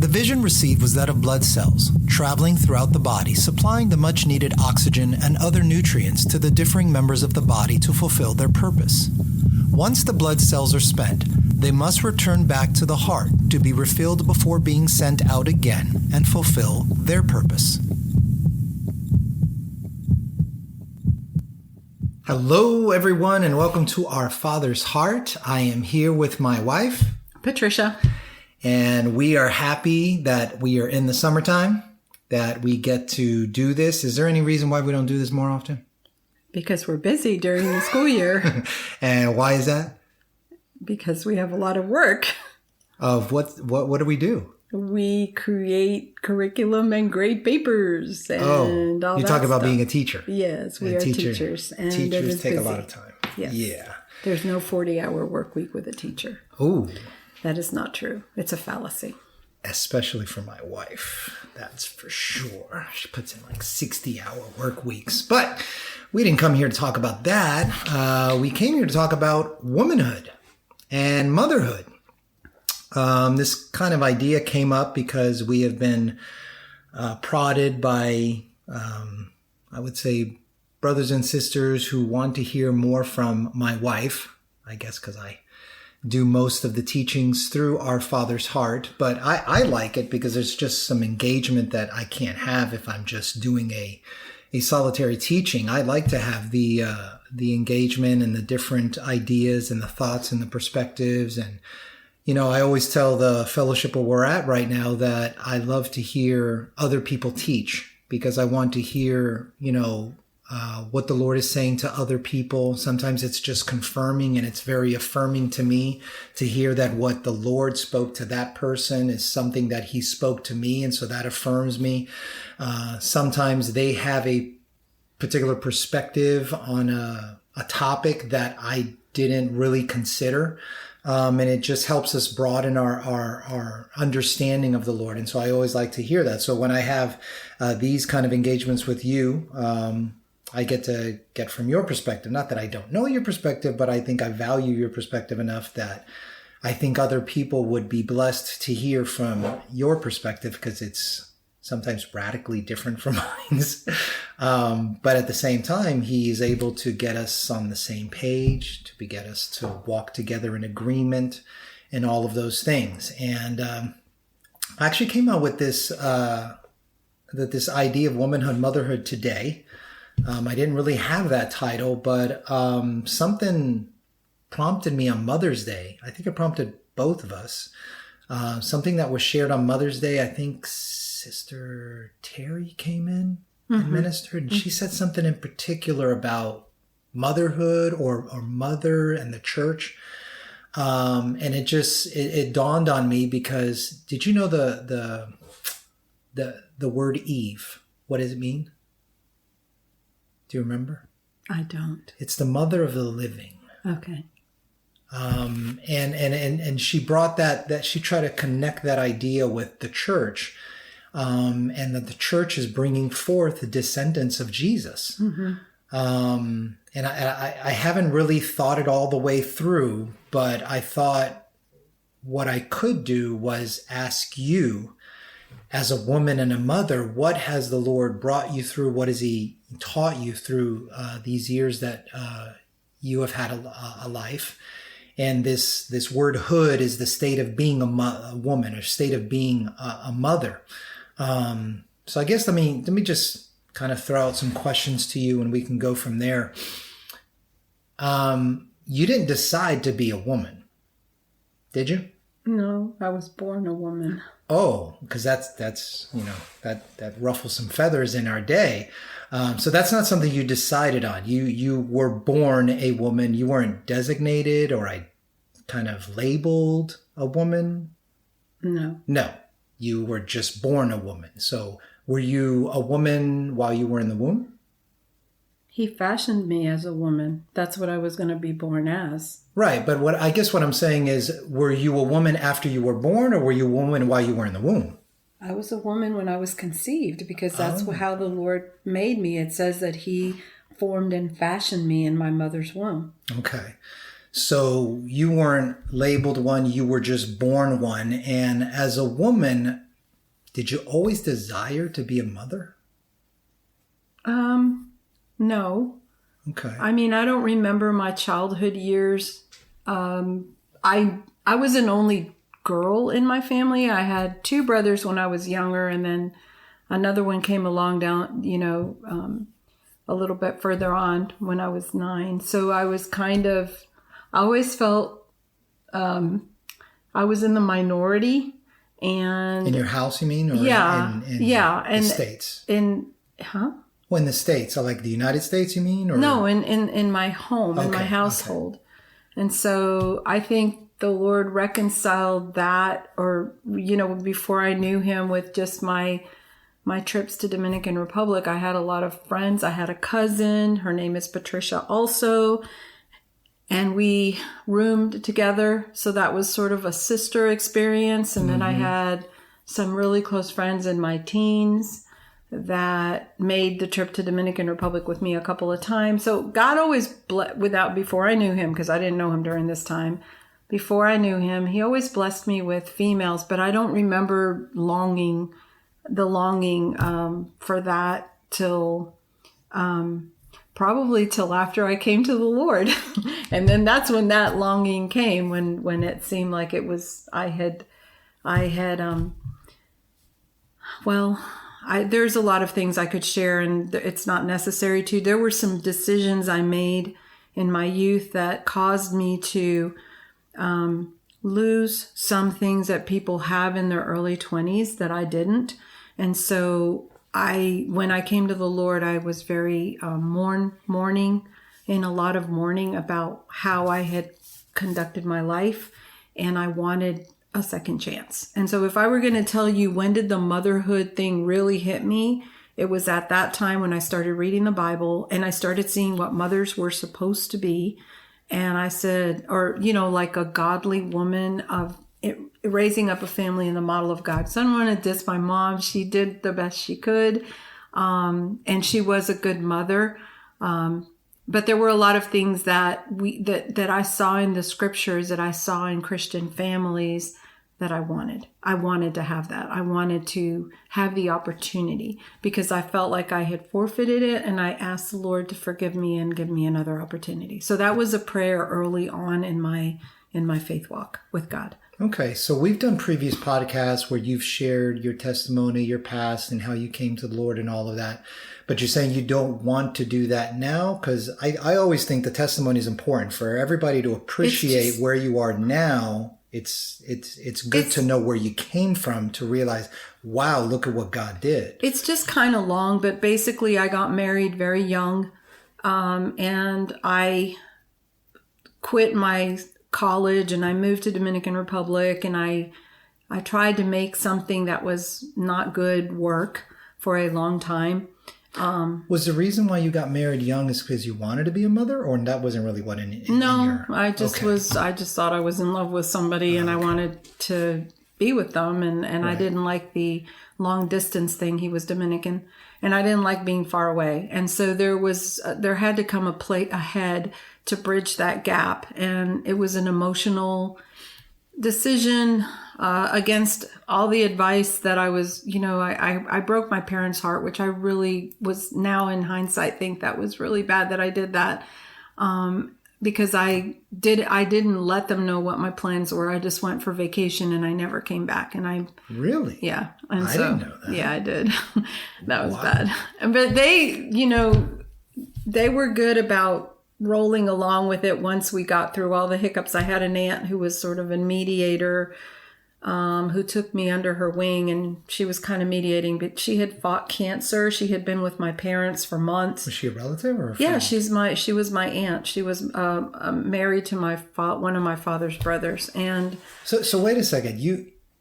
vision received was that of blood cells, traveling throughout the body, supplying the much-needed oxygen and other nutrients to the differing members of the body to fulfill their purpose. Once the blood cells are spent, they must return back to the heart to be refilled before being sent out again and fulfill their purpose. Hello, everyone, and welcome to Our Father's Heart. I am here with my wife, Patricia. And we are happy that we are in the summertime, that we get to do this. Is there any reason why we don't do this more often? Because we're busy during the school year. And why is that? Because we have a lot of work. Of what do we do? We create curriculum and grade papers and all that. You talk about stuff. Being a teacher. Yes, we are teachers. And teachers take busy. a lot of time. Yes. Yeah. There's no 40-hour work week with a teacher. Ooh. That is not true. It's a fallacy. Especially for my wife. That's for sure. She puts in like 60-hour work weeks. But we didn't come here to talk about that. We came here to talk about womanhood and motherhood. This kind of idea came up because we have been prodded by, I would say, brothers and sisters who want to hear more from my wife, I guess because I do most of the teachings through Our Father's Heart. But I like it because there's just some engagement that I can't have if I'm just doing a solitary teaching. I like to have the engagement and the different ideas and the thoughts and the perspectives. And, you know, I always tell the fellowship where we're at right now that I love to hear other people teach because I want to hear, you know, what the Lord is saying to other people. Sometimes it's just confirming, and it's very affirming to me to hear that what the Lord spoke to that person is something that he spoke to me. And so that affirms me. Sometimes they have a particular perspective on a topic that I didn't really consider. And it just helps us broaden our understanding of the Lord. And so I always like to hear that. So when I have these kind of engagements with you, I get to get from your perspective. Not that I don't know your perspective, but I think I value your perspective enough that I think other people would be blessed to hear from your perspective because it's sometimes radically different from mine. But at the same time, he's able to get us on the same page, to get us to walk together in agreement and all of those things. And I actually came out with this this idea of womanhood, motherhood today. I didn't really have that title, but something prompted me on Mother's Day. I think it prompted both of us. Something that was shared on Mother's Day. I think Sister Terry came in and ministered, and she said something in particular about motherhood or mother and the church. And it dawned on me because did you know the word Eve? What does it mean? Do you remember? I don't. It's the mother of the living. Okay. And she brought that she tried to connect that idea with the church, and that the church is bringing forth the descendants of Jesus. Mm-hmm. And I haven't really thought it all the way through, but I thought what I could do was ask you, as a woman and a mother, what has the Lord brought you through? What has he taught you through these years that you have had a life? And this word hood is the state of being a woman, or state of being a mother. So I guess let me just kind of throw out some questions to you and we can go from there. You didn't decide to be a woman, did you? No, I was born a woman. Oh, because that's you know, that ruffles some feathers in our day. So that's not something you decided on. You were born a woman. You weren't designated or kind of labeled a woman. No. No, you were just born a woman. So were you a woman while you were in the womb? He fashioned me as a woman. That's what I was going to be born as. Right, but what I'm saying is, were you a woman after you were born, or were you a woman while you were in the womb? I was a woman when I was conceived, because that's how the Lord made me. It says that he formed and fashioned me in my mother's womb. Okay. So you weren't labeled one, you were just born one. And as a woman, Did you always desire to be a mother? No. Okay. I mean, I don't remember my childhood years. I was an only girl in my family. I had 2 brothers when I was younger, and then another one came along down, a little bit further on when I was 9. So I was I always felt I was in the minority. And in your house, you mean? Or yeah, in and the States? Well, in the States, so like the United States, you mean? Or? No, in my home, in my household. Okay. And so I think the Lord reconciled that, or, before I knew him, with just my trips to Dominican Republic. I had a lot of friends. I had a cousin. Her name is Patricia also. And we roomed together. So that was sort of a sister experience. And then I had some really close friends in my teens that made the trip to Dominican Republic with me a couple of times. So God always, before I knew him, because I didn't know him during this time, before I knew him, he always blessed me with females, but I don't remember longing for that till probably till after I came to the Lord. And then that's when that longing came, when it seemed like it was, there's a lot of things I could share, and it's not necessary to. There were some decisions I made in my youth that caused me to lose some things that people have in their early 20s that I didn't. And so when I came to the Lord, I was very mourning about how I had conducted my life, and I wanted a second chance. And so if I were going to tell you when did the motherhood thing really hit me, it was at that time when I started reading the Bible and I started seeing what mothers were supposed to be. And I said, like a godly woman of raising up a family in the model of God. So I don't want to diss my mom. She did the best she could. And she was a good mother. But there were a lot of things that I saw in the scriptures, that I saw in Christian families, that I wanted. I wanted to have that. I wanted to have the opportunity because I felt like I had forfeited it, and I asked the Lord to forgive me and give me another opportunity. So that was a prayer early on in my faith walk with God. Okay, so we've done previous podcasts where you've shared your testimony, your past, and how you came to the Lord and all of that. But you're saying you don't want to do that now? Because I always think the testimony is important for everybody to appreciate where you are now. It's good to know where you came from, to realize, wow, look at what God did. It's just kind of long, but basically I got married very young, and I quit my college and I moved to Dominican Republic, and I tried to make something that was not good work for a long time. Was the reason why you got married young is because you wanted to be a mother, or that wasn't really what I just thought I was in love with somebody and I wanted to be with them, and I didn't like the long distance thing. He was Dominican and I didn't like being far away. And so there had to come a plate ahead to bridge that gap. And it was an emotional decision against all the advice that I was, I broke my parents' heart, which I really was, now in hindsight, think that was really bad that I did that. Because I didn't let them know what my plans were. I just went for vacation and I never came back. And Really? Yeah. And I didn't know that. Yeah, I did. That was bad. But they, they were good about rolling along with it once we got through all the hiccups. I had an aunt who was sort of a mediator, who took me under her wing, and she was kind of mediating, but she had fought cancer. She had been with my parents for months. Was she a relative or a friend? Yeah, she was my aunt. She was married to one of my father's brothers. And so wait a second.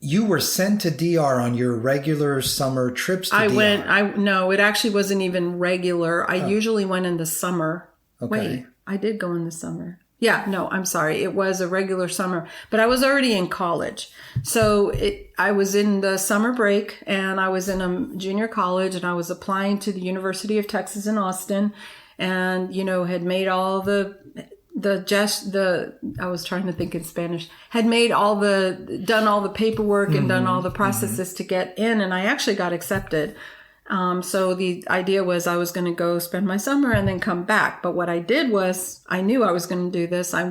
You were sent to DR on your regular summer trips to DR. No, it actually wasn't even regular. I usually went in the summer. Okay. Wait, I did go in the summer. Yeah, no, I'm sorry. It was a regular summer, but I was already in college. So I was in the summer break and I was in a junior college and I was applying to the University of Texas in Austin and, had made all the I was trying to think in Spanish, had done all the paperwork and done all the processes to get in, and I actually got accepted. So the idea was I was going to go spend my summer and then come back. But what I did was, I knew I was going to do this. I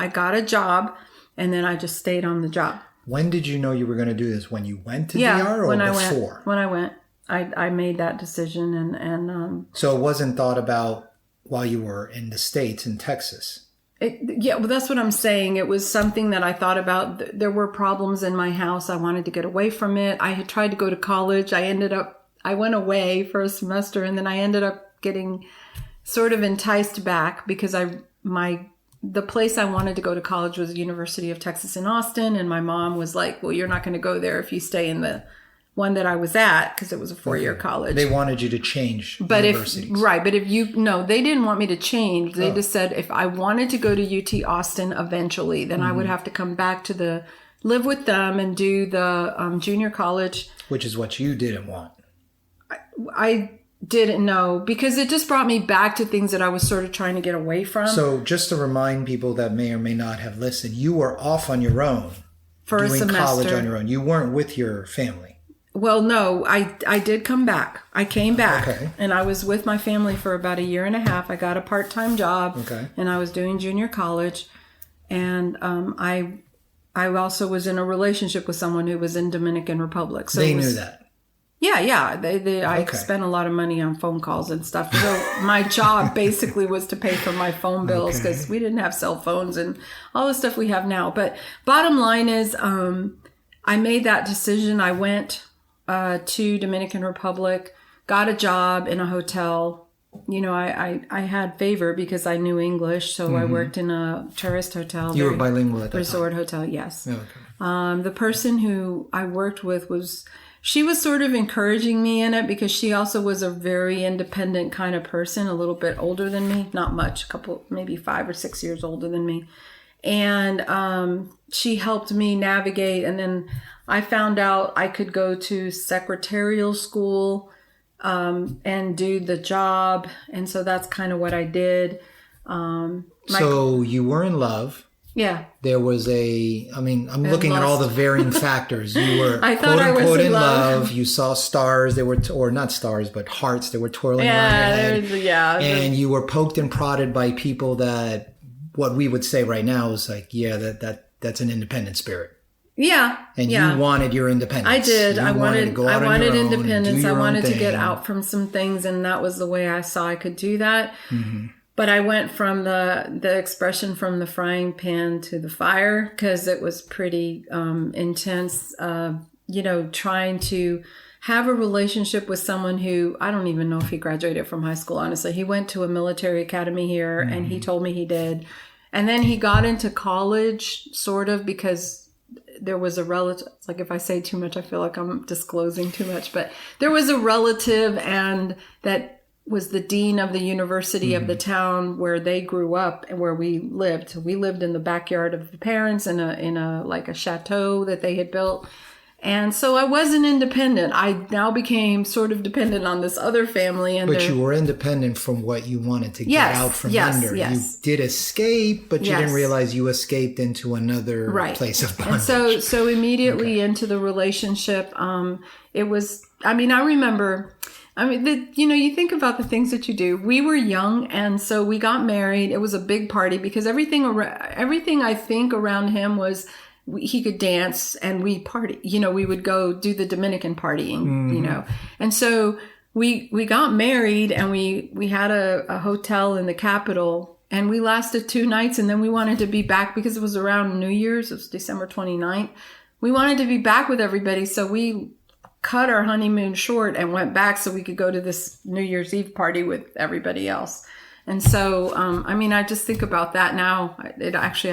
got a job, and then I just stayed on the job. When did you know you were going to do this? When you went to DR or before? When I went. I made that decision, and so it wasn't thought about while you were in the States, in Texas. Well, that's what I'm saying. It was something that I thought about. There were problems in my house. I wanted to get away from it. I had tried to go to college. I went away for a semester, and then I ended up getting sort of enticed back because the place I wanted to go to college was the University of Texas in Austin, and my mom was like, well, you're not going to go there if you stay in the one that I was at, because it was a 4-year college. They wanted you to change universities. They didn't want me to change. They just said if I wanted to go to UT Austin eventually, then I would have to come back to live with them and do the junior college. Which is what you didn't want. I didn't know, because it just brought me back to things that I was sort of trying to get away from. So just to remind people that may or may not have listened, you were off on your own. For a semester. Doing college on your own. You weren't with your family. Well, no, I did come back. I came back, and I was with my family for about 1.5 years. I got a part-time job, and I was doing junior college, and I also was in a relationship with someone who was in Dominican Republic. So they knew that. Yeah. I spent a lot of money on phone calls and stuff. So my job basically was to pay for my phone bills, because we didn't have cell phones and all the stuff we have now. But bottom line is, I made that decision. I went to Dominican Republic, got a job in a hotel. I had favor because I knew English, so I worked in a tourist hotel. You were bilingual at that resort time. Hotel, yes. Okay. The person who I worked with she was sort of encouraging me in it, because she also was a very independent kind of person, a little bit older than me, not much, maybe 5 or 6 years older than me. And she helped me navigate, and then I found out I could go to secretarial school and do the job. And so that's kind of what I did. So you were in love. Yeah. There was I'm looking at all the varying factors. You were I quote unquote in love. love. You saw stars. Or not stars, but hearts. They were twirling around your head. And you were poked and prodded by people that what we would say right now is like, that's an independent spirit. Yeah. And you wanted your independence. I did. I wanted independence. I wanted to get thing. out from some things, and that was the way I saw I could do that. Mm-hmm. But I went from the expression from the frying pan to the fire, because it was pretty intense, trying to have a relationship with someone who, I don't even know if he graduated from high school, honestly. He went to a military academy here, and he told me he did. And then he got into college, sort of, because there was a relative, like if I say too much, I feel like I'm disclosing too much, but there was a relative, and that was the dean of the university of the town where they grew up and where we lived. So we lived in the backyard of the parents in a like a chateau that they had built. And so I wasn't independent. I now became sort of dependent on this other family. But you were independent from what you wanted to get out from under. Yes. You did escape, but you didn't realize you escaped into another place of bondage. And so immediately into the relationship, it was, I remember, you think about the things that you do. We were young, and so we got married. It was a big party, because everything I think around him was, he could dance and we party, we would go do the Dominican partying, And so we got married, and we had a hotel in the capital, and we lasted 2 nights, and then we wanted to be back because it was around New Year's. It was December 29th. We wanted to be back with everybody. So we cut our honeymoon short and went back so we could go to this New Year's Eve party with everybody else. And so, I just think about that now. I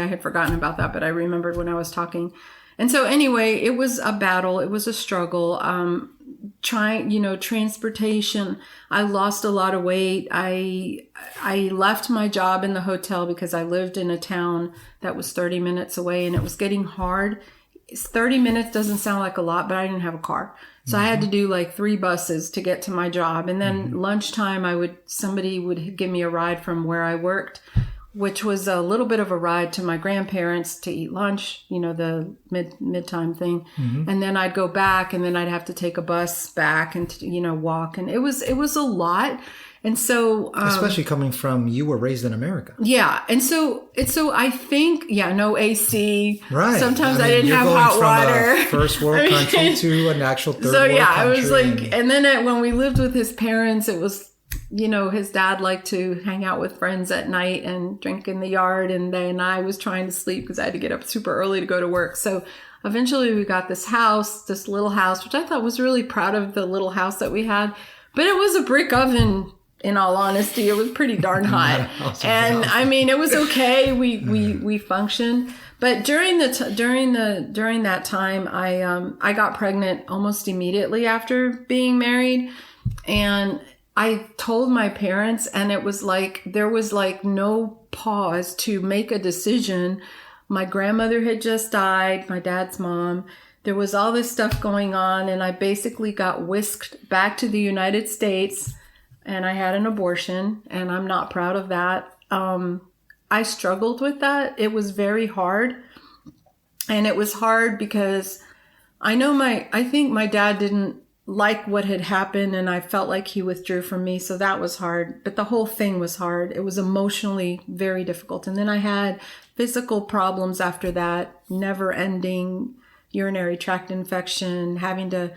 had forgotten about that, but I remembered when I was talking. And so anyway, it was a battle. It was a struggle. Transportation. I lost a lot of weight. I left my job in the hotel because I lived in a town that was 30 minutes away, and it was getting hard. 30 minutes doesn't sound like a lot, but I didn't have a car. So I had to do like 3 buses to get to my job. And then lunchtime, somebody would give me a ride from where I worked. which was a little bit of a ride to my grandparents to eat lunch, the mid-time thing. And then I'd go back, and then I'd have to take a bus back and, walk. And it was a lot. And so, especially coming from, you were raised in America. Yeah. And so I think, no AC. Right. Sometimes I didn't have hot water. From a first world country to an actual third world country. So I was like, and then when we lived with his parents, it was, his dad liked to hang out with friends at night and drink in the yard. And then I was trying to sleep because I had to get up super early to go to work. So eventually we got this little house, which I thought was really proud of the little house that we had. But it was a brick oven. In all honesty, it was pretty darn hot. And I mean, it was okay. We functioned. But during that time, I got pregnant almost immediately after being married. And I told my parents, and it was like, there was like no pause to make a decision. My grandmother had just died, my dad's mom. There was all this stuff going on. And I basically got whisked back to the United States. And I had an abortion, and I'm not proud of that. I struggled with that. It was very hard. And it was hard because I think my dad didn't like what had happened, and I felt like he withdrew from me. So that was hard. But the whole thing was hard. It was emotionally very difficult. And then I had physical problems after that, never ending urinary tract infection, having to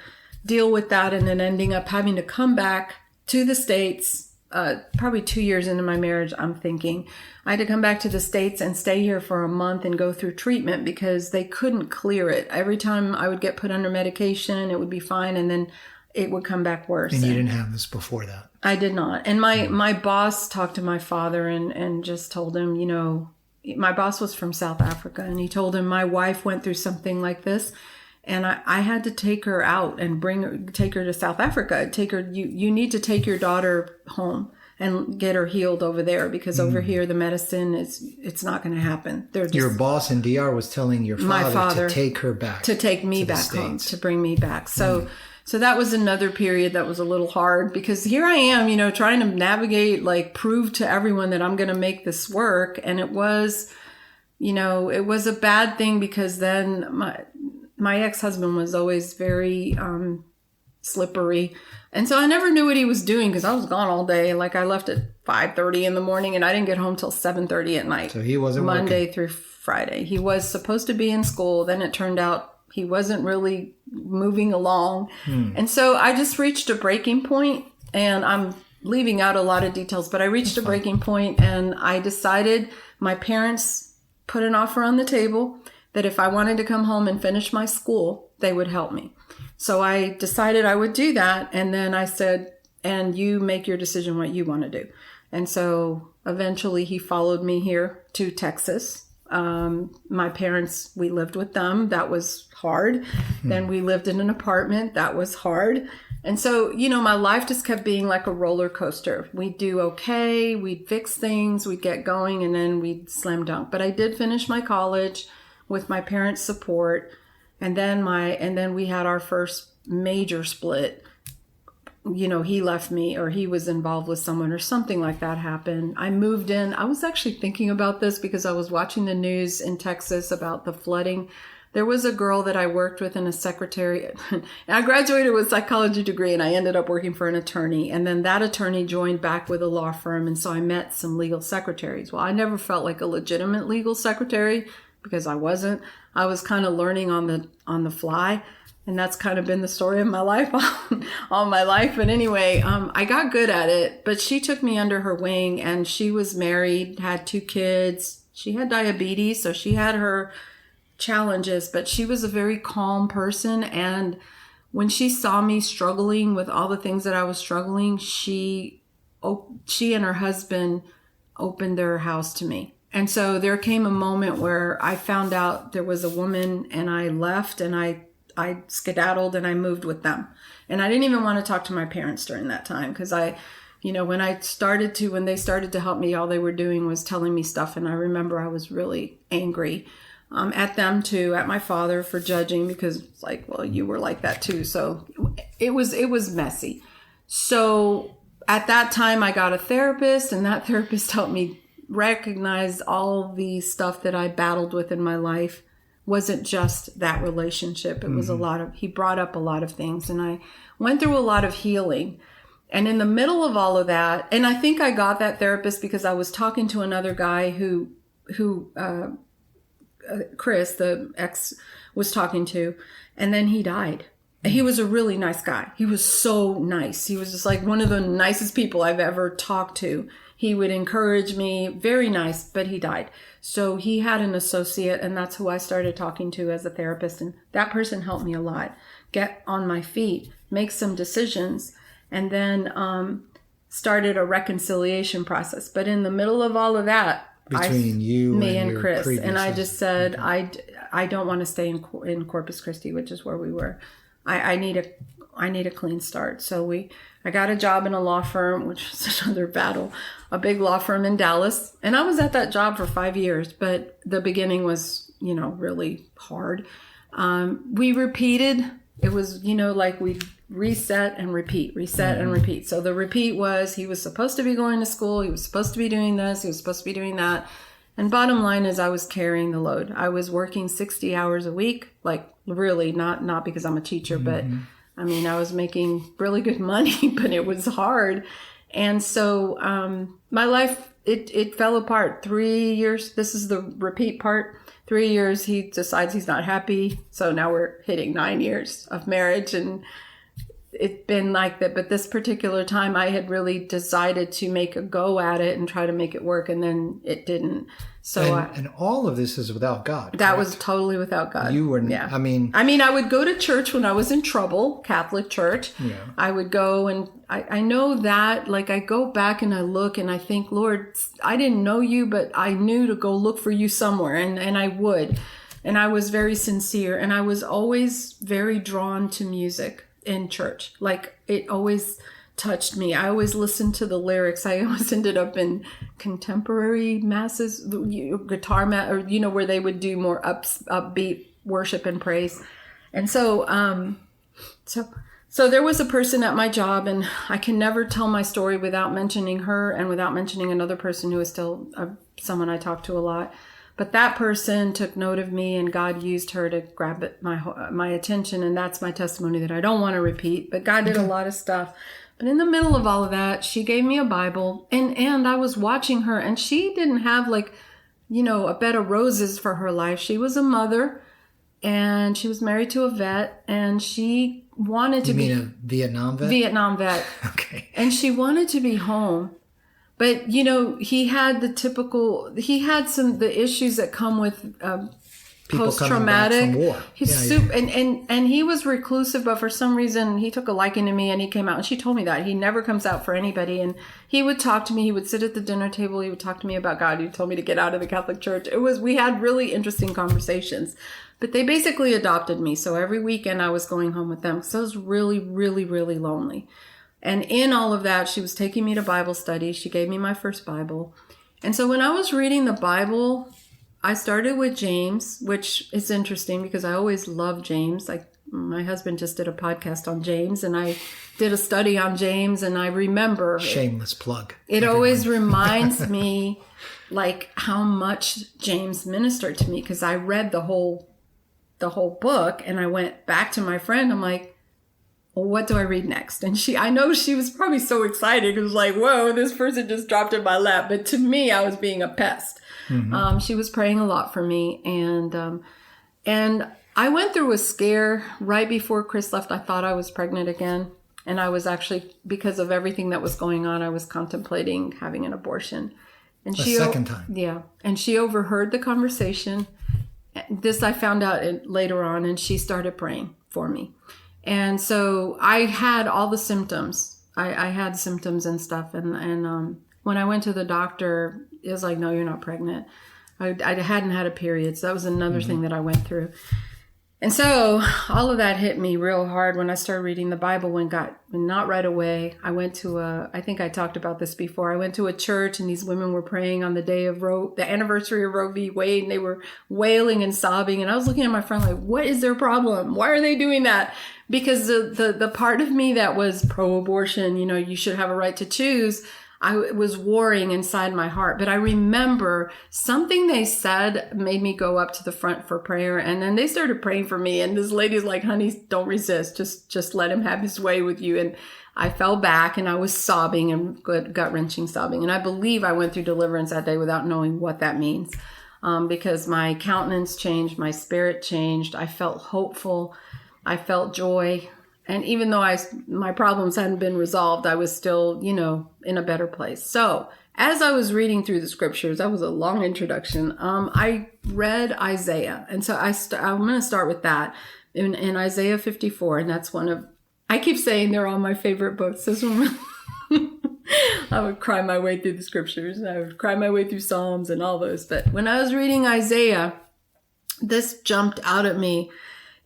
deal with that, and then ending up having to come back to the States, probably 2 years into my marriage, I'm thinking. I had to come back to the States and stay here for a month and go through treatment because they couldn't clear it. Every time I would get put under medication, it would be fine, and then it would come back worse. And you didn't have this before that? I did not. And my boss talked to my father and just told him, my boss was from South Africa, and he told him my wife went through something like this. And I had to take her out and take her to South Africa. You need to take your daughter home and get her healed over there, because over here, the medicine it's not going to happen. Your boss in DR was telling your father to take her back. To take me back home, to bring me back. So that was another period that was a little hard, because here I am, trying to navigate, prove to everyone that I'm going to make this work. And it was, it was a bad thing, because then my ex-husband was always very slippery. And so I never knew what he was doing, because I was gone all day. I left at 5:30 in the morning, and I didn't get home till 7:30 at night. So he wasn't Monday working. through Friday. He was supposed to be in school. Then it turned out he wasn't really moving along. And so I just reached a breaking point, and I'm leaving out a lot of details, but I reached a breaking point, and I decided, my parents put an offer on the table that if I wanted to come home and finish my school, they would help me. So I decided I would do that. And then I said, and you make your decision what you want to do. And so eventually he followed me here to Texas. My parents, we lived with them. That was hard. Then we lived in an apartment. That was hard. And so, my life just kept being like a roller coaster. We'd do okay. We'd fix things. We'd get going, and then we'd slam dunk. But I did finish my college with my parents' support. And then we had our first major split. He left me, or he was involved with someone, or something like that happened. I moved in. I was actually thinking about this because I was watching the news in Texas about the flooding. There was a girl that I worked with in a secretary. And I graduated with a psychology degree, and I ended up working for an attorney. And then that attorney joined back with a law firm. And so I met some legal secretaries. Well, I never felt like a legitimate legal secretary, because I wasn't. I was kind of learning on the fly. And that's kind of been the story of my life all my life. But anyway, I got good at it. But she took me under her wing, and she was married, had 2 kids. She had diabetes, so she had her challenges, but she was a very calm person. And when she saw me struggling with all the things that I was struggling, she and her husband opened their house to me. And so there came a moment where I found out there was a woman, and I left, and I skedaddled, and I moved with them. And I didn't even want to talk to my parents during that time, because when they started to help me, all they were doing was telling me stuff. And I remember I was really angry at them too, at my father for judging, because it's like, well, you were like that too. So it was messy. So at that time I got a therapist, and that therapist helped me recognized all the stuff that I battled with in my life wasn't just that relationship. It was he brought up a lot of things, and I went through a lot of healing. And in the middle of all of that, and I think I got that therapist because I was talking to another guy who Chris, the ex, was talking to, and then he died. He was a really nice guy. He was so nice. He was just like one of the nicest people I've ever talked to. He would encourage me, very nice, but he died. So he had an associate, and that's who I started talking to as a therapist. And that person helped me a lot, get on my feet, make some decisions, and then started a reconciliation process. But in the middle of all of that, between me and Chris, and I just said, I don't want to stay in Corpus Christi, which is where we were. I need a clean start. So I got a job in a law firm, which is another battle, a big law firm in Dallas. And I was at that job for 5 years, but the beginning was, really hard. We repeated. It was, like we reset and repeat. So the repeat was he was supposed to be going to school. He was supposed to be doing this. He was supposed to be doing that. And bottom line is I was carrying the load. I was working 60 hours a week, like really not because I'm a teacher, but I mean, I was making really good money, but it was hard. And so my life, it fell apart. 3 years. This is the repeat part. 3 years, he decides he's not happy. So now we're hitting 9 years of marriage, and it's been like that. But this particular time, I had really decided to make a go at it and try to make it work, and then it didn't. So and all of this is without God. That correct? was totally without God. You were, yeah. I mean, I would go to church when I was in trouble, Catholic church. Yeah. I would go, and I know that, like, I go back and I look and I think, Lord, I didn't know you, but I knew to go look for you somewhere, and I would. And I was very sincere, and I was always very drawn to music in church. Like, it always touched me. I always listened to the lyrics. I always ended up in contemporary masses, guitar or where they would do more upbeat worship and praise. And so so there was a person at my job, and I can never tell my story without mentioning her and without mentioning another person who is still someone I talk to a lot. But that person took note of me, and God used her to grab my attention. And that's my testimony that I don't want to repeat, but God did a lot of stuff. But in the middle of all of that, she gave me a Bible, and I was watching her, and she didn't have a bed of roses for her life. She was a mother, and she was married to a vet, and she wanted to be... You mean a Vietnam vet? Vietnam vet. Okay. And she wanted to be home. But, he had the issues that come with post-traumatic. Coming back from war. And he was reclusive, but for some reason he took a liking to me, and he came out, and she told me that he never comes out for anybody. And he would talk to me. He would sit at the dinner table. He would talk to me about God. He told me to get out of the Catholic Church. We had really interesting conversations, but they basically adopted me. So every weekend I was going home with them. So I was really, really, really lonely. And in all of that, she was taking me to Bible study. She gave me my first Bible. And so when I was reading the Bible, I started with James, which is interesting because I always love James. Like, my husband just did a podcast on James, and I did a study on James, and I remember... Shameless plug. It always reminds me, like, how much James ministered to me, because I read the whole book, and I went back to my friend. I'm like, well, what do I read next? And I know she was probably so excited. It was like, whoa, this person just dropped in my lap. But to me, I was being a pest. Mm-hmm. She was praying a lot for me. And I went through a scare right before Chris left. I thought I was pregnant again. And I was actually, because of everything that was going on, I was contemplating having an abortion. And a second time. Yeah. And she overheard the conversation. This I found out later on, and she started praying for me. And so I had all the symptoms. I had symptoms and stuff. And when I went to the doctor, it was like, no, you're not pregnant. I hadn't had a period. So that was another thing that I went through. And so all of that hit me real hard when I started reading the Bible, not right away. I went to I think I talked about this before. I went to a church, and these women were praying on the day of the anniversary of Roe v. Wade, and they were wailing and sobbing. And I was looking at my friend like, what is their problem? Why are they doing that? Because the part of me that was pro-abortion, you should have a right to choose, I was warring inside my heart. But I remember something they said made me go up to the front for prayer. And then they started praying for me. And this lady's like, honey, don't resist. Just let him have his way with you. And I fell back and I was sobbing and gut-wrenching sobbing. And I believe I went through deliverance that day without knowing what that means. Because my countenance changed, my spirit changed. I felt hopeful. I felt joy. And even though my problems hadn't been resolved, I was still, in a better place. So as I was reading through the scriptures, that was a long introduction. I read Isaiah. And so I'm going to start with that in Isaiah 54. And that's I keep saying they're all my favorite books. This one, I would cry my way through the scriptures. I would cry my way through Psalms and all those. But when I was reading Isaiah, this jumped out at me.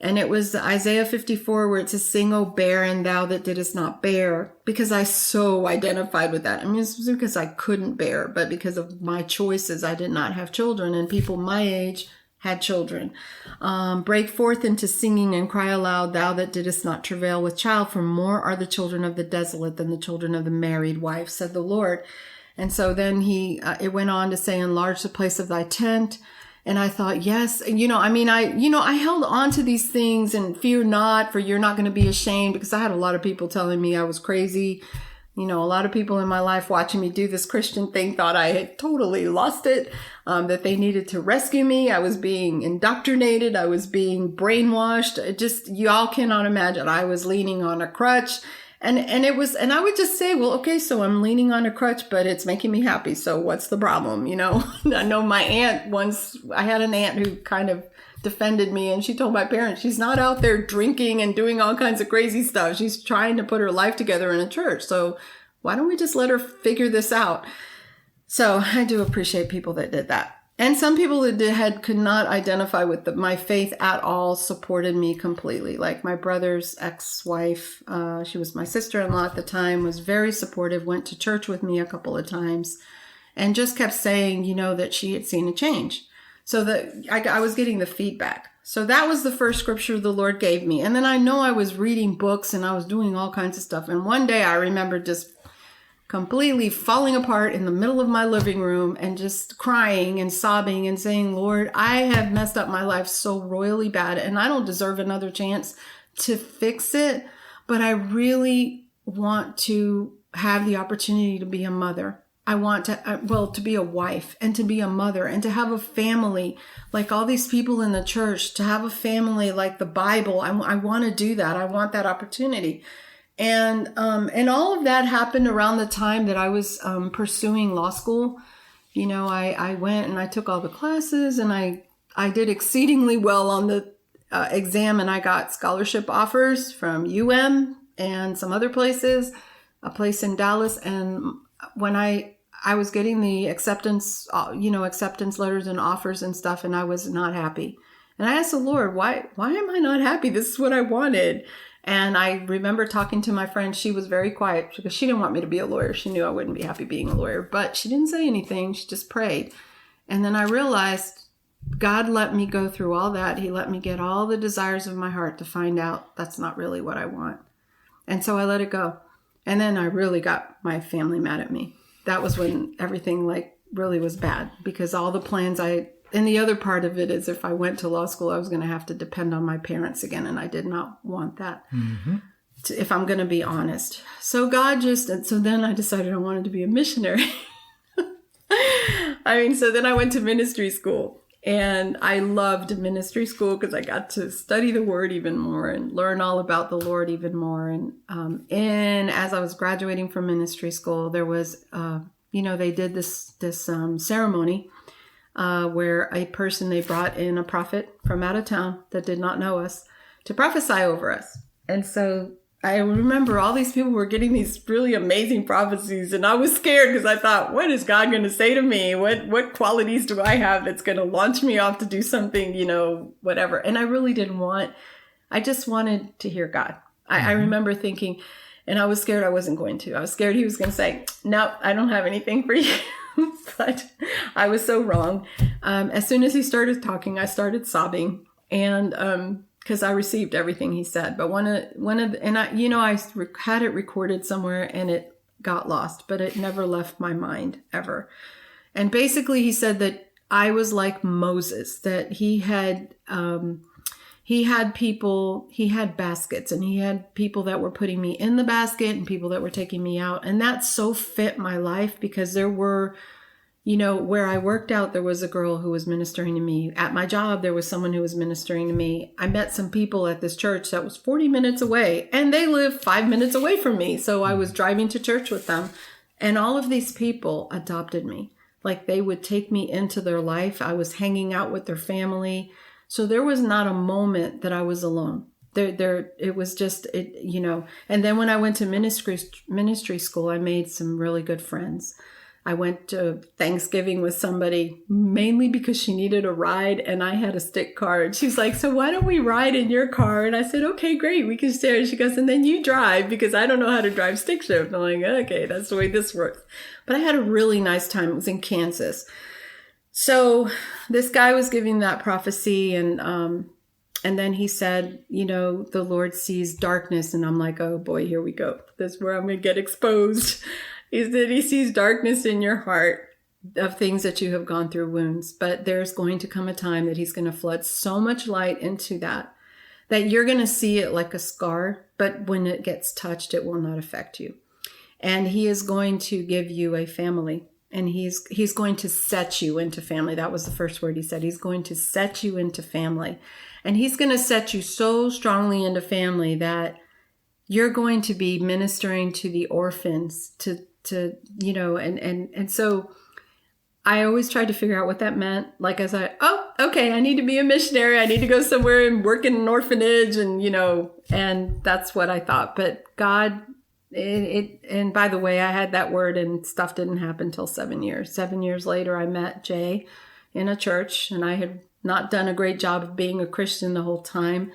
And it was Isaiah 54 where it says, sing, O barren, thou that didst not bear, because I so identified with that. I mean, it's because I couldn't bear, but because of my choices, I did not have children, and people my age had children. Break forth into singing and cry aloud, thou that didst not travail with child, for more are the children of the desolate than the children of the married wife, said the Lord. And so then it went on to say, enlarge the place of thy tent. And I thought, yes, I held on to these things and fear not, for you're not going to be ashamed, because I had a lot of people telling me I was crazy. A lot of people in my life watching me do this Christian thing thought I had totally lost it, that they needed to rescue me. I was being indoctrinated. I was being brainwashed. Y'all cannot imagine. I was leaning on a crutch. And I would just say, well, okay, so I'm leaning on a crutch, but it's making me happy. So what's the problem? I know my aunt I had an aunt who kind of defended me, and she told my parents, she's not out there drinking and doing all kinds of crazy stuff. She's trying to put her life together in a church. So why don't we just let her figure this out? So I do appreciate people that did that. And some people that could not identify with my faith at all supported me completely. Like my brother's ex-wife, she was my sister-in-law at the time, was very supportive, went to church with me a couple of times, and just kept saying, that she had seen a change. So that I was getting the feedback. So that was the first scripture the Lord gave me. And then I know I was reading books and I was doing all kinds of stuff. And one day I remember just completely falling apart in the middle of my living room and just crying and sobbing and saying, Lord, I have messed up my life so royally bad and I don't deserve another chance to fix it. But I really want to have the opportunity to be a mother. I want to be a wife and to be a mother and to have a family like all these people in the church, to have a family like the Bible. I want to do that. I want that opportunity. And all of that happened around the time that I was pursuing law school. I went and I took all the classes and I did exceedingly well on the exam, and I got scholarship offers from and some other places, a place in Dallas. And when I was getting the acceptance letters and offers and stuff, and I was not happy. And I asked the Lord, why am I not happy? This is what I wanted. And I remember talking to my friend. She was very quiet because she didn't want me to be a lawyer. She knew I wouldn't be happy being a lawyer, but she didn't say anything. She just prayed. And then I realized God let me go through all that. He let me get all the desires of my heart to find out that's not really what I want. And so I let it go. And then I really got my family mad at me. That was when everything really was bad, because all the plans and the other part of it is if I went to law school, I was going to have to depend on my parents again. And I did not want that, if I'm going to be honest. So then I decided I wanted to be a missionary. So then I went to ministry school. And I loved ministry school because I got to study the word even more and learn all about the Lord even more. And as I was graduating from ministry school, there was, they did this ceremony where they brought in a prophet from out of town that did not know us to prophesy over us. And so I remember all these people were getting these really amazing prophecies, and I was scared because I thought, what is God going to say to me? What qualities do I have that's going to launch me off to do something, whatever. And I really I just wanted to hear God. I remember thinking, and I was scared I wasn't going to. I was scared he was going to say, no, I don't have anything for you. But I was so wrong. As soon as he started talking, I started sobbing, and because I received everything he said. But I had it recorded somewhere, and got lost, but it never left my mind ever. And basically he said that I was like Moses, that he had people, he had baskets, and he had people that were putting me in the basket and people that were taking me out. And that so fit my life, because there were, where I worked out, there was a girl who was ministering to me. At my job, there was someone who was ministering to me. I met some people at this church that was 40 minutes away, and they lived 5 minutes away from me. So I was driving to church with them, and all of these people adopted me. Like, they would take me into their life. I was hanging out with their family. So there was not a moment that I was alone. It was just, and then when I went to ministry school, I made some really good friends. I went to Thanksgiving with somebody mainly because she needed a ride, and I had a stick car. And she's like, so why don't we ride in your car? And I said, okay, great, we can share. She goes, and then you drive, because I don't know how to drive stick shift. I'm like, okay, that's the way this works. But I had a really nice time. It was in Kansas. So this guy was giving that prophecy, and then he said, the Lord sees darkness. And I'm like, oh boy, here we go. That's where I'm going to get exposed. Is that he sees darkness in your heart of things that you have gone through, wounds. But there's going to come a time that he's going to flood so much light into that you're going to see it like a scar. But when it gets touched, it will not affect you. And he is going to give you a family. And he's going to set you into family. That was the first word he said. He's going to set you into family. And he's going to set you so strongly into family that you're going to be ministering to the orphans, and so I always tried to figure out what that meant. Like, as I need to be a missionary. I need to go somewhere and work in an orphanage, and that's what I thought. But God, and by the way, I had that word and stuff didn't happen until 7 years. 7 years later, I met Jay in a church, and I had not done a great job of being a Christian the whole time.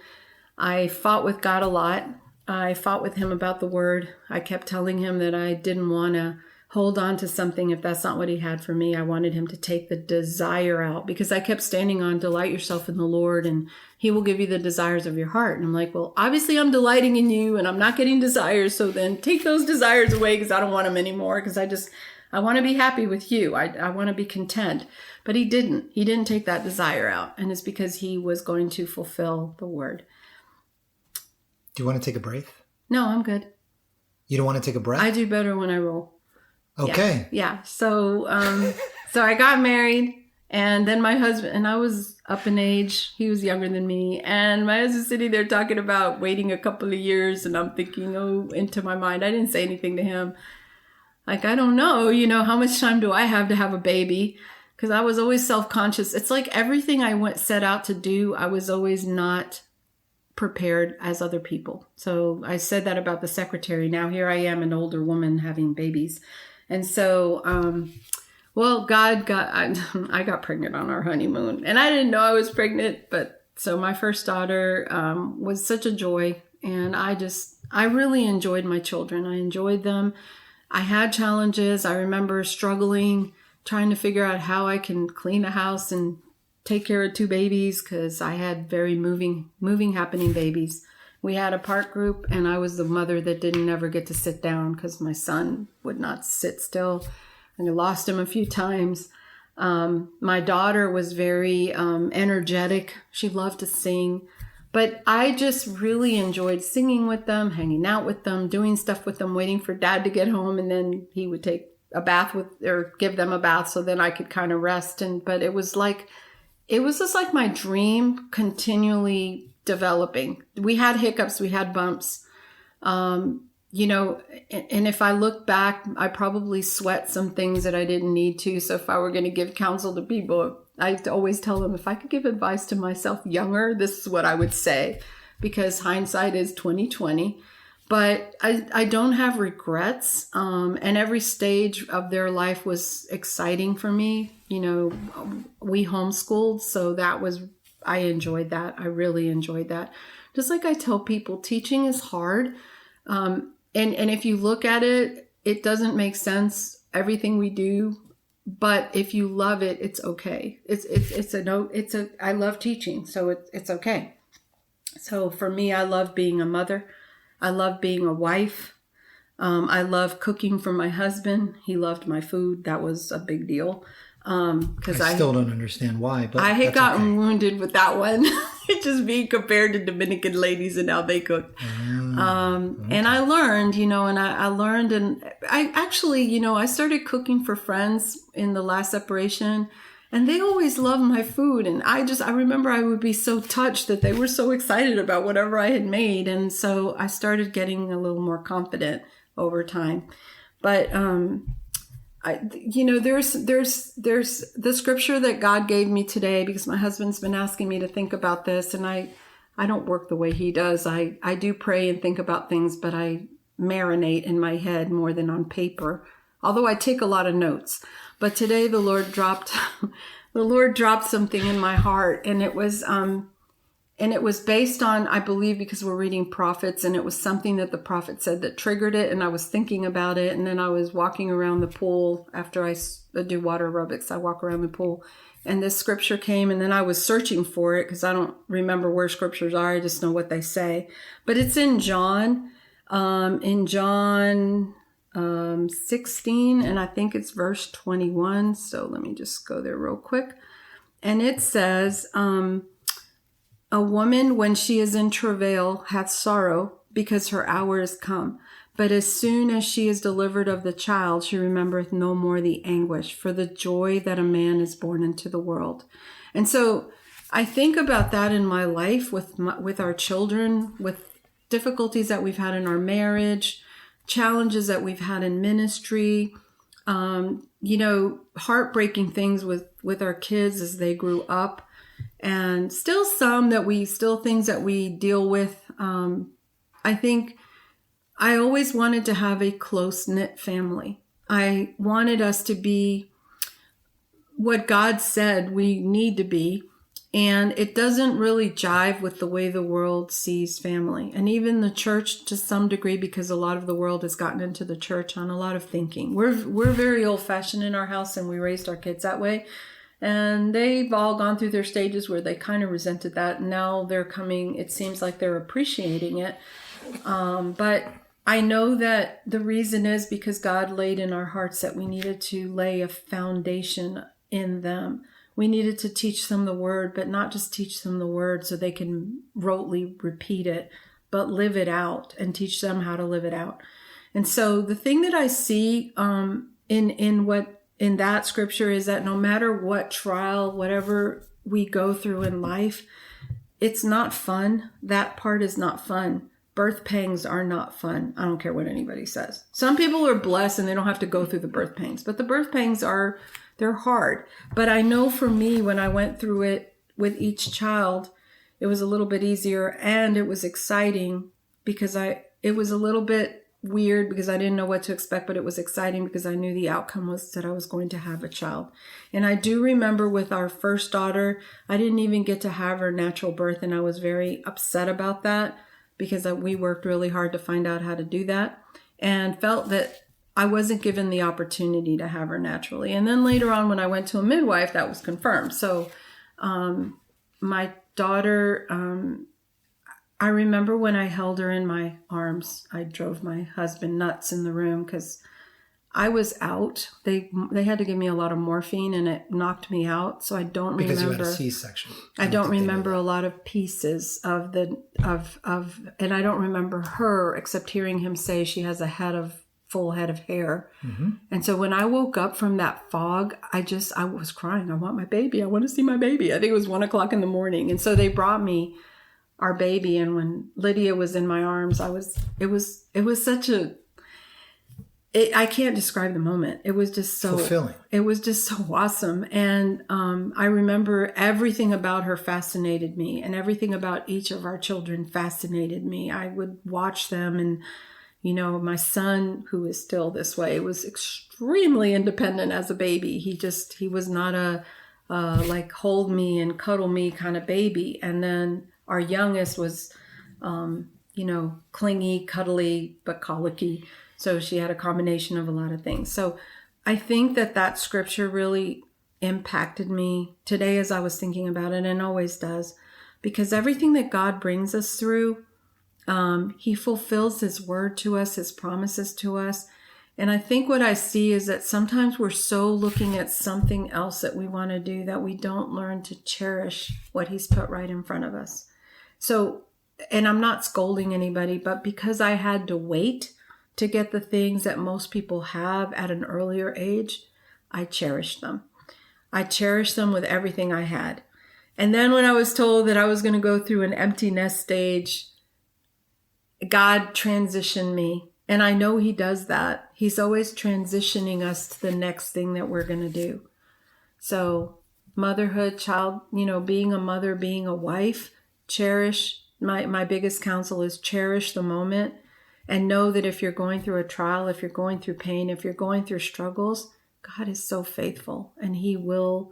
I fought with God a lot. I fought with him about the word. I kept telling him that I didn't want to hold on to something if that's not what he had for me. I wanted him to take the desire out, because I kept standing on delight yourself in the Lord and he will give you the desires of your heart. And I'm like, well, obviously I'm delighting in you and I'm not getting desires. So then take those desires away, because I don't want them anymore, because I want to be happy with you. I want to be content. But he didn't take that desire out. And it's because he was going to fulfill the word. Do you want to take a breath? No, I'm good. You don't want to take a breath? I do better when I roll. Okay. Yeah. So I got married, and then my husband, and I was up in age. He was younger than me. And my husband's sitting there talking about waiting a couple of years. And I'm thinking, into my mind, I didn't say anything to him. Like, I don't know, how much time do I have to have a baby? Because I was always self-conscious. It's like everything I set out to do, I was always not prepared as other people. So I said that about the secretary. Now here I am, an older woman having babies. And so, I got pregnant on our honeymoon, and I didn't know I was pregnant. But so my first daughter was such a joy, and I really enjoyed my children. I enjoyed them. I had challenges. I remember struggling, trying to figure out how I can clean a house and take care of 2 babies, because I had very moving happening babies. We had a park group, and I was the mother that didn't ever get to sit down because my son would not sit still, and I lost him a few times. My daughter was very energetic. She loved to sing, but I just really enjoyed singing with them, hanging out with them, doing stuff with them, waiting for dad to get home, and then he would take a bath or give them a bath, so then I could kind of rest. But it was just like my dream continually developing. We had hiccups, we had bumps, and if I look back, I probably sweat some things that I didn't need to. So if I were going to give counsel to people, I always tell them, if I could give advice to myself younger, this is what I would say, because hindsight is 20/20. But I don't have regrets. And every stage of their life was exciting for me. We homeschooled, so I enjoyed that. I really enjoyed that. Just like I tell people, teaching is hard. And if you look at it, it doesn't make sense, everything we do. But if you love it, it's okay. I love teaching, so it's okay. So for me, I love being a mother. I love being a wife. I love cooking for my husband. He loved my food. That was a big deal. Because I still don't understand why, but I had gotten okay. wounded with that one. It just being compared to Dominican ladies and how they cook. And I learned, I learned, and I actually, I started cooking for friends in the last separation, and they always loved my food. And I remember I would be so touched that they were so excited about whatever I had made. And so I started getting a little more confident over time. But, there's the scripture that God gave me today, because my husband's been asking me to think about this, and I don't work the way he does. I do pray and think about things, but I marinate in my head more than on paper, although I take a lot of notes. But today the Lord dropped something in my heart, and it was based on, I believe, because we're reading prophets, and it was something that the prophet said that triggered it. And I was thinking about it. And then I was walking around the pool after I do water aerobics. I walk around the pool, and this scripture came, and then I was searching for it because I don't remember where scriptures are. I just know what they say, but it's in John 16, and I think it's verse 21. So let me just go there real quick. And it says, a woman, when she is in travail, hath sorrow, because her hour is come. But as soon as she is delivered of the child, she remembereth no more the anguish for the joy that a man is born into the world. And so I think about that in my life with our children, with difficulties that we've had in our marriage, challenges that we've had in ministry, heartbreaking things with our kids as they grew up. And still things that we deal with. I think I always wanted to have a close-knit family. I wanted us to be what God said we need to be. And it doesn't really jive with the way the world sees family. And even the church to some degree, because a lot of the world has gotten into the church on a lot of thinking. We're very old-fashioned in our house, and we raised our kids that way. And they've all gone through their stages where they kind of resented that. And now they're coming, it seems like they're appreciating it. But I know that the reason is because God laid in our hearts that we needed to lay a foundation in them. We needed to teach them the word, but not just teach them the word so they can rotely repeat it, but live it out and teach them how to live it out. And so the thing that I see in that scripture is that no matter what trial, whatever we go through in life, it's not fun. That part is not fun. Birth pangs are not fun. I don't care what anybody says. Some people are blessed and they don't have to go through the birth pangs, but the birth pangs they're hard. But I know for me, when I went through it with each child, it was a little bit easier, and it was exciting because it was a little bit weird because I didn't know what to expect, but it was exciting because I knew the outcome was that I was going to have a child. And I do remember with our first daughter, I didn't even get to have her natural birth, and I was very upset about that because we worked really hard to find out how to do that, and felt that I wasn't given the opportunity to have her naturally. And then later on, when I went to a midwife, that was confirmed. So my daughter, I remember when I held her in my arms, I drove my husband nuts in the room because I was out. They had to give me a lot of morphine, and it knocked me out. So I don't remember. Because you had a C-section. I don't remember a lot of pieces of and I don't remember her except hearing him say she has a full head of hair. Mm-hmm. And so when I woke up from that fog, I was crying. I want my baby. I want to see my baby. I think it was 1:00 in the morning. And so they brought me our baby. And when Lydia was in my arms, it was such I can't describe the moment. It was just so fulfilling. It was just so awesome. And I remember everything about her fascinated me, and everything about each of our children fascinated me. I would watch them, and my son, who is still this way, was extremely independent as a baby. He was not a like hold me and cuddle me kind of baby. And then our youngest was, clingy, cuddly, but colicky. So she had a combination of a lot of things. So I think that scripture really impacted me today as I was thinking about it, and always does, because everything that God brings us through, He fulfills his word to us, his promises to us. And I think what I see is that sometimes we're so looking at something else that we want to do that we don't learn to cherish what he's put right in front of us. So, and I'm not scolding anybody, but because I had to wait to get the things that most people have at an earlier age, I cherished them. I cherished them with everything I had. And then when I was told that I was going to go through an empty nest stage, God transitioned me. And I know he does that. He's always transitioning us to the next thing that we're going to do. So motherhood, being a mother, being a wife, cherish. My biggest counsel is cherish the moment and know that if you're going through a trial, if you're going through pain, if you're going through struggles, God is so faithful and he will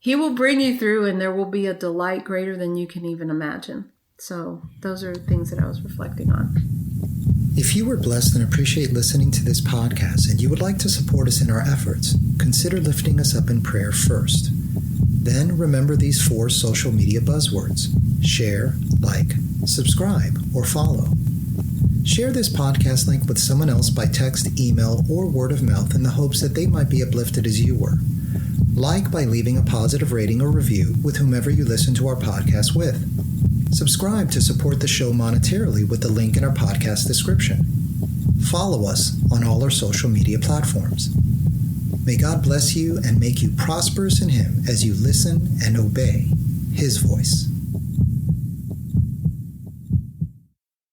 bring you through, and there will be a delight greater than you can even imagine. So those are things that I was reflecting on. If you were blessed and appreciate listening to this podcast and you would like to support us in our efforts, consider lifting us up in prayer first. Then remember these 4 social media buzzwords: share, like, subscribe, or follow. Share this podcast link with someone else by text, email, or word of mouth in the hopes that they might be uplifted as you were. Like by leaving a positive rating or review with whomever you listen to our podcast with. Subscribe to support the show monetarily with the link in our podcast description. Follow us on all our social media platforms. May God bless you and make you prosperous in him as you listen and obey his voice.